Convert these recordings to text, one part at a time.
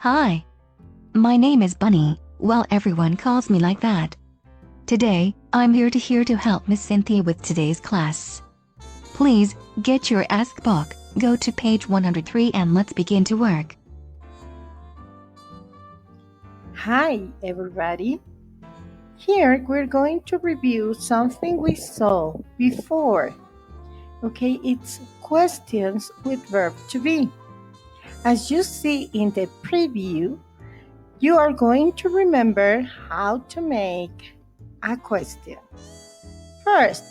Hi, my name is Bunny. Well, everyone calls me like that. Today, I'm here to help Miss Cynthia with today's class. Please, get your ask book, go to page 103 and let's begin to work. Hi, everybody. Here, we're going to review something we saw before. Okay, it's questions with verb to be. As you see in the preview, you are going to remember how to make a question. First,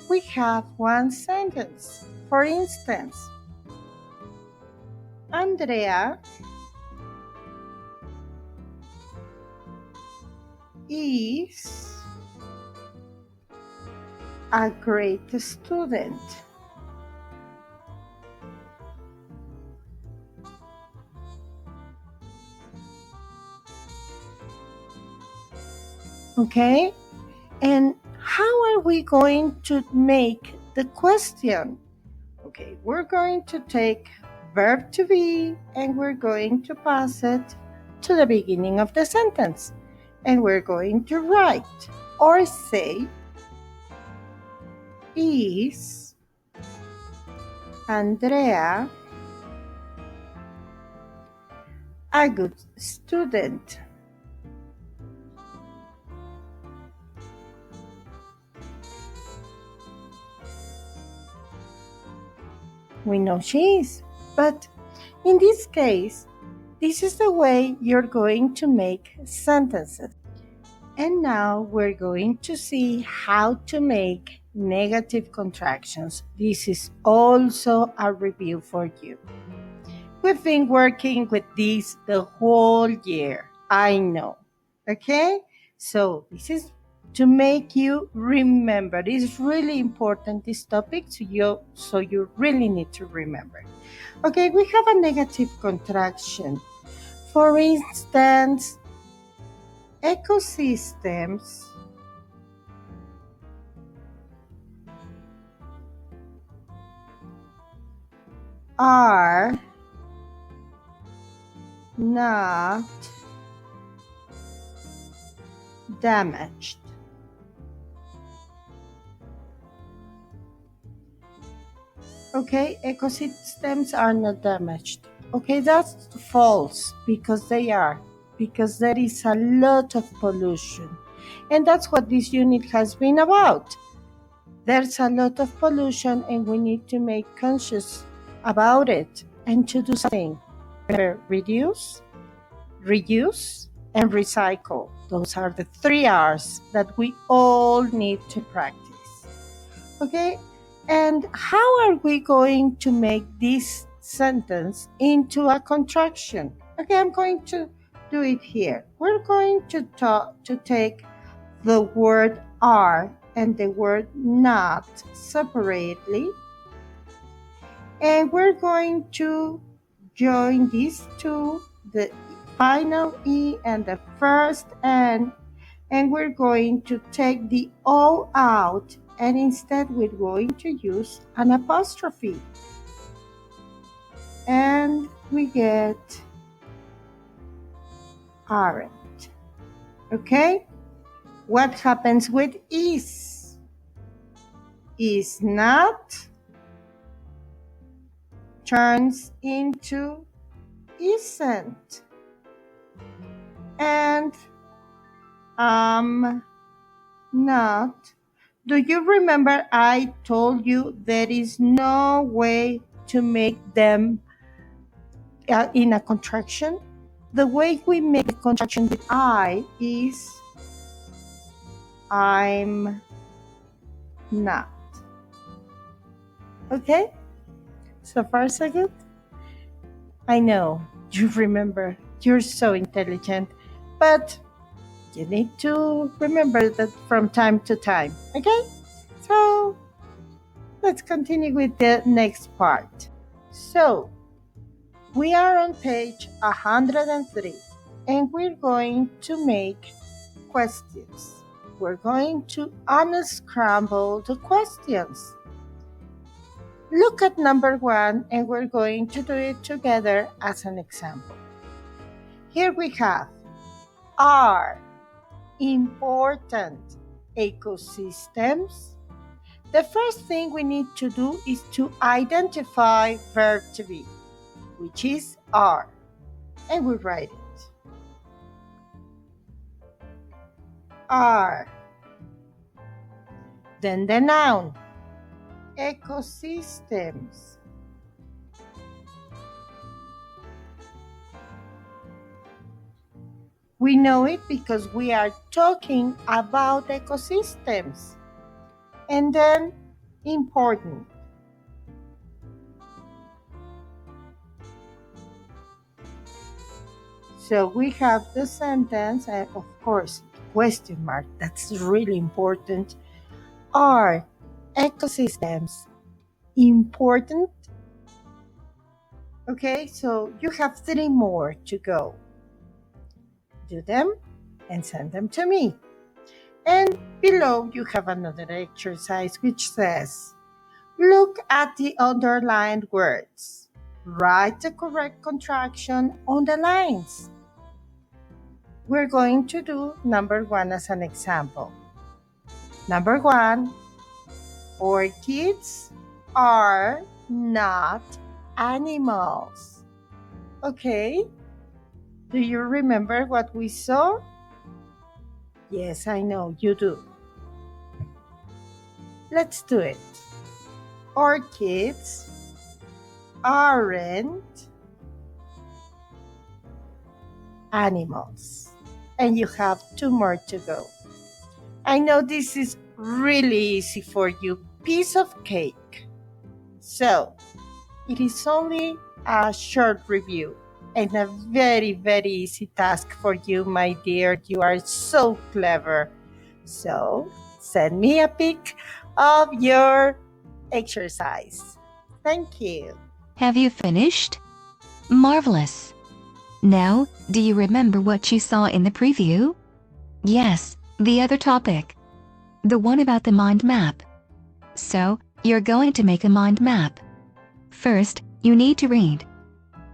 we have one sentence. For instance, Andrea is a great student. Okay? And how are we going to make the question? Okay, we're going to take verb to be and we're going to pass it to the beginning of the sentence. And we're going to write or say, is Andrea a good student? We know she is, but in this case, this is the way you're going to make sentences. And now we're going to see how to make negative contractions. This is also a review for you. We've been working with this the whole year, I know. Okay? So this is to make you remember. It's really important, this topic, so you really need to remember. Okay, we have a negative contraction. For instance, ecosystems are not damaged. Okay, ecosystems are not damaged. Okay, that's false because they are, because there is a lot of pollution. And that's what this unit has been about. There's a lot of pollution and we need to make conscious about it and to do something. Remember, reduce, reuse, and recycle. Those are the 3 R's that we all need to practice. Okay? And how are we going to make this sentence into a contraction? Okay, I'm going to do it here. We're going to take the word are and the word not separately. And we're going to join these two, the final E and the first N, and we're going to take the O out, and instead we're going to use an apostrophe. And we get aren't. Okay? What happens with is? Is not turns into isn't. And not. Do you remember I told you there is no way to make them in a contraction? The way we make a contraction with I is I'm not. Okay? So far, so good? I know you remember. You're so intelligent. But you need to remember that from time to time. Okay? So let's continue with the next part. So we are on page 103 and we're going to make questions. We're going to unscramble the questions. Look at number 1 and we're going to do it together as an example. Here we have are important ecosystems. The first thing we need to do is to identify verb to be, which is are, and we write it. Are. Then the noun, ecosystems. We know it because we are talking about ecosystems. And then important. So we have the sentence, and of course, question mark, that's really important. Are ecosystems important? Okay, so you have 3 more to go. Do them and send them to me. And below you have another exercise which says, look at the underlined words. Write the correct contraction on the lines. We're going to do number 1 as an example. Number 1, orchids are not animals. Okay, do you remember what we saw? Yes, I know you do. Let's do it. Orchids aren't animals. And you have 2 more to go. I know this is really easy for you. Piece of cake. So, it is only a short review and a very, very easy task for you, my dear. You are so clever. So, send me a pic of your exercise. Thank you. Have you finished? Marvelous. Now, do you remember what you saw in the preview? Yes, the other topic. The one about the mind map. So, you're going to make a mind map. First, you need to read.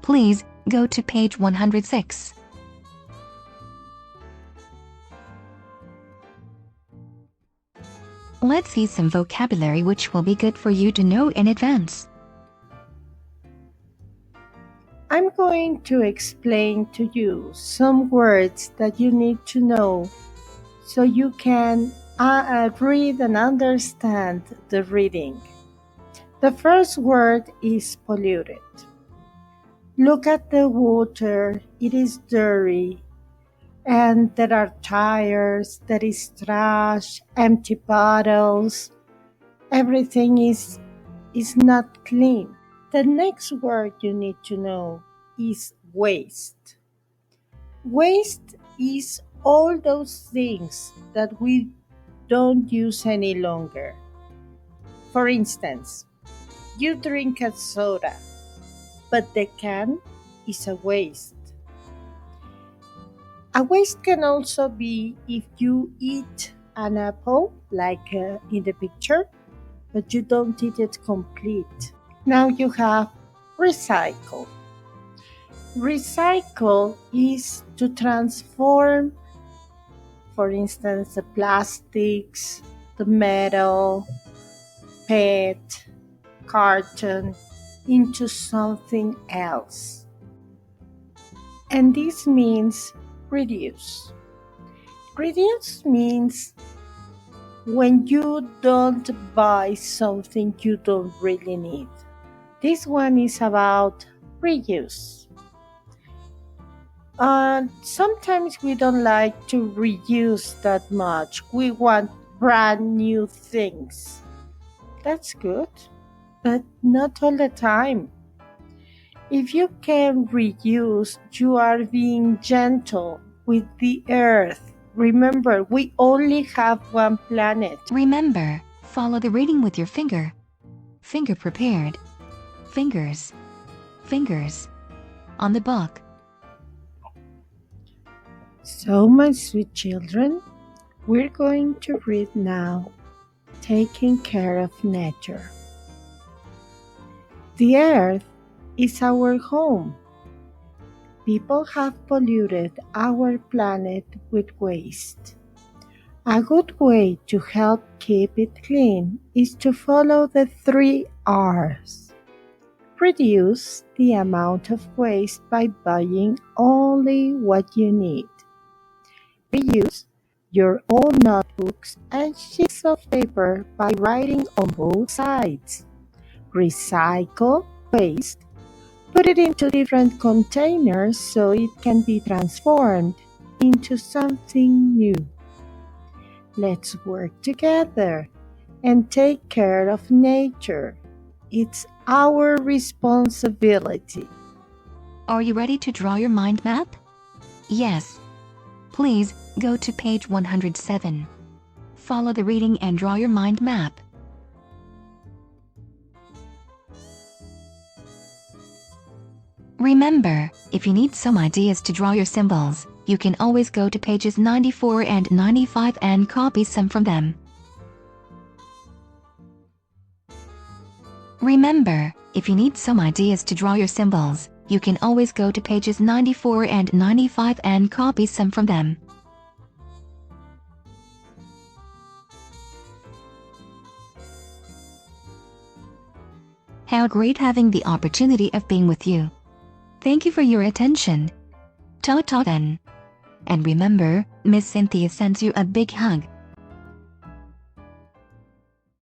Please, go to page 106. Let's see some vocabulary which will be good for you to know in advance. I'm going to explain to you some words that you need to know so you can read and understand the reading. The first word is polluted. Look at the water, it is dirty, and there are tires, there is trash, empty bottles. Everything is not clean. The next word you need to know is waste. Waste is all those things that we don't use any longer. For instance, you drink a soda, but the can is a waste. A waste can also be if you eat an apple, like in the picture, but you don't eat it complete. Now you have recycle. Recycle is to transform, for instance, the plastics, the metal, PET, carton, into something else. And this means reduce. Reduce means when you don't buy something you don't really need. This one is about reuse. Sometimes we don't like to reuse that much. We want brand new things. That's good, but not all the time. If you can reuse, you are being gentle with the earth. Remember, we only have one planet. Remember, follow the reading with your finger. Finger prepared. Fingers. Fingers. On the book. So, my sweet children, we're going to read now, Taking Care of Nature. The earth is our home. People have polluted our planet with waste. A good way to help keep it clean is to follow the 3 R's. Reduce the amount of waste by buying only what you need. Reuse your old notebooks and sheets of paper by writing on both sides. Recycle waste. Put it into different containers so it can be transformed into something new. Let's work together and take care of nature. It's our responsibility. Are you ready to draw your mind map? Yes. Please, go to page 107. Follow the reading and draw your mind map. Remember, if you need some ideas to draw your symbols, you can always go to pages 94 and 95 and copy some from them. Remember, if you need some ideas to draw your symbols, you can always go to pages 94 and 95 and copy some from them. How great having the opportunity of being with you. Thank you for your attention. Ta-ta then. And remember, Miss Cynthia sends you a big hug.